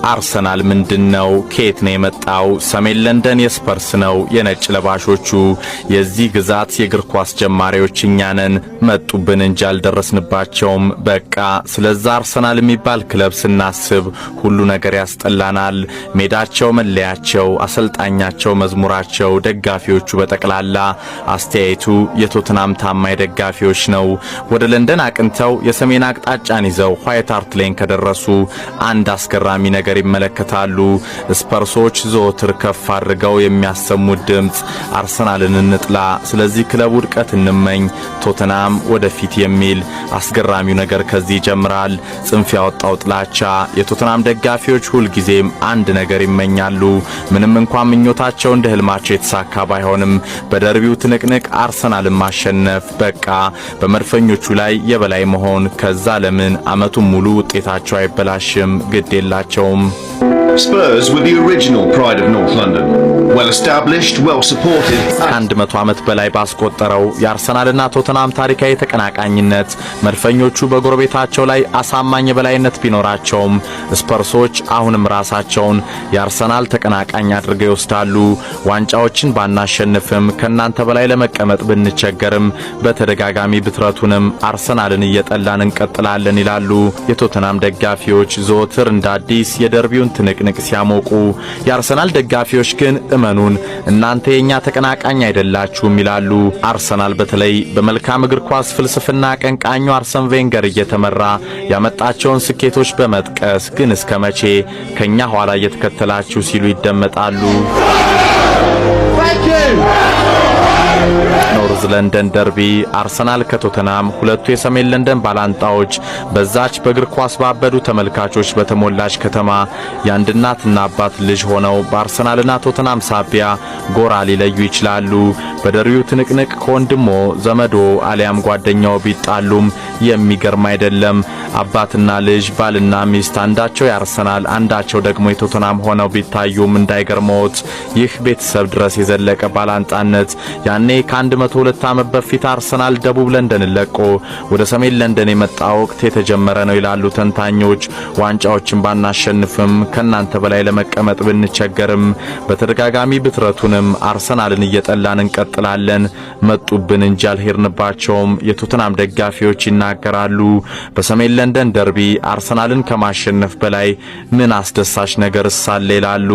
አርሰናል ምንድነው? ከየት ነው የመጣው? ሰሜን ለንደን የስፐርስ ነው የነጭ ለባሾቹ። የዚህ ግዛት የእግር ኳስ ጀማሪዎች እኛ ነን። መጡብን እንጂ አልደረስንባቸውም። በቃ ስለዛ አርሰናል የሚባል ክለብ ስናስብ ሁሉ ነገር ያስጠላናል። ሜዳቸው፣ መለያቸው፣ አሰልጣኛቸው፣ መዝሙራቸው፣ ደጋፊዎቹ በጠቅላላ አስተያየቱ የቶተናም ታማኝ ደጋፊዎች ነው። ወደ ለንደን አቅንተው የሰሜን አቅጣጫን ይዘው ዋይት ሃርት ሌን ከደረሱ አንድ አስገራሚ ነገር ይመለከታሉ። ስፐርሶች ዘወትር ከፍ አድርገው የሚያሰሙት ድምጽ አርሰናልን እንጥላ፣ ስለዚህ ክለብ ውድቀት እንመኝ፣ ቶተናም ወደፊት የሚል አስገራሚው ነገር ከዚህ ይጀምራል። ጽንፍ ያወጣው ጥላቻ። የቶተናም ደጋፊዎች ሁልጊዜም አንድ ነገር ይመኛሉ። ምንም እንኳን ምኞታቸው እንደ ህልማቸው የተሳካ ባይሆንም በደርቢው ትንቅንቅ አርሰናልን ማሸነፍ፣ በቃ በመድፈኞቹ ላይ የበላይ መሆን። ከዛ ለምን አመቱን ሙሉ ውጤታቸው አይበላሽም? ግድ የላቸውም። Spurs were the original pride of North London. Well established, well supported. 100 ዓመት በላይ ባስቆጠረው የአርሰናልና ቶተናም ታሪካዊ ተቀናቃኝነት መድፈኞቹ በጎረቤታቸው ላይ አሳማኝ የበላይነት ቢኖራቸውም ስፐርሶች አሁንም ራሳቸውን የአርሰናል ተቀናቃኝ አድርገው ይወስዳሉ። ዋንጫዎችን ባናሸንፍም ከናንተ በላይ ለመቀመጥ ብንቸገርም በተደጋጋሚ ብትረቱንም አርሰናልን እየጠላን እንቀጥላለን ይላሉ የቶተናም ደጋፊዎች ዘወትር እንደ አዲስ የደርቢውን ትንቅንቅ ሲያሞቁ። የአርሰናል ደጋፊዎች ግን እመኑን እናንተ የኛ ተቀናቃኝ አይደላችሁም ይላሉ። አርሰናል በተለይ በመልካም እግር ኳስ ፍልስፍና አቀንቃኙ አርሰን ቬንገር እየተመራ ያመጣቸውን ስኬቶች በመጥቀስ ግን እስከመቼ ከኛ ኋላ እየተከተላችሁ ሲሉ ይደመጣሉ። ኖርዝ ለንደን ደርቢ አርሰናል ከቶተናም ሁለቱ የሰሜን ለንደን ባላንጣዎች በዛች በእግር ኳስ ባበዱ ተመልካቾች በተሞላች ከተማ የአንድ እናትና አባት ልጅ ሆነው በአርሰናልና ቶተናም ሳቢያ ጎራ ሊለዩ ይችላሉ። በደርቢው ትንቅንቅ ከወንድሞ ዘመዶ አሊያም ጓደኛው ቢጣሉም የሚገርም አይደለም። አባትና ልጅ፣ ባልና ሚስት አንዳቸው የአርሰናል አንዳቸው ደግሞ የቶተናም ሆነው ቢታዩም እንዳይገርመውት ይህ ቤተሰብ ድረስ የዘለቀ ባላንጣነት ያኔ ከ102 ዓመት በፊት አርሰናል ደቡብ ለንደንን ለቆ ወደ ሰሜን ለንደን የመጣ ወቅት የተጀመረ ነው ይላሉ ተንታኞች። ዋንጫዎችን ባናሸንፍም ከናንተ በላይ ለመቀመጥ ብንቸገርም በተደጋጋሚ ብትረቱንም አርሰናልን እየጠላን እንቀጥላለን። መጡብን እንጂ አልሄድንባቸውም የቶተናም ደጋፊዎች ይናገራሉ። በሰሜን ለንደን ደርቢ አርሰናልን ከማሸነፍ በላይ ምን አስደሳች ነገር ሳለ ይላሉ።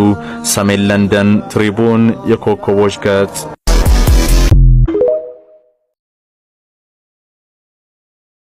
ሰሜን ለንደን ትሪቡን የኮከቦች ገጽ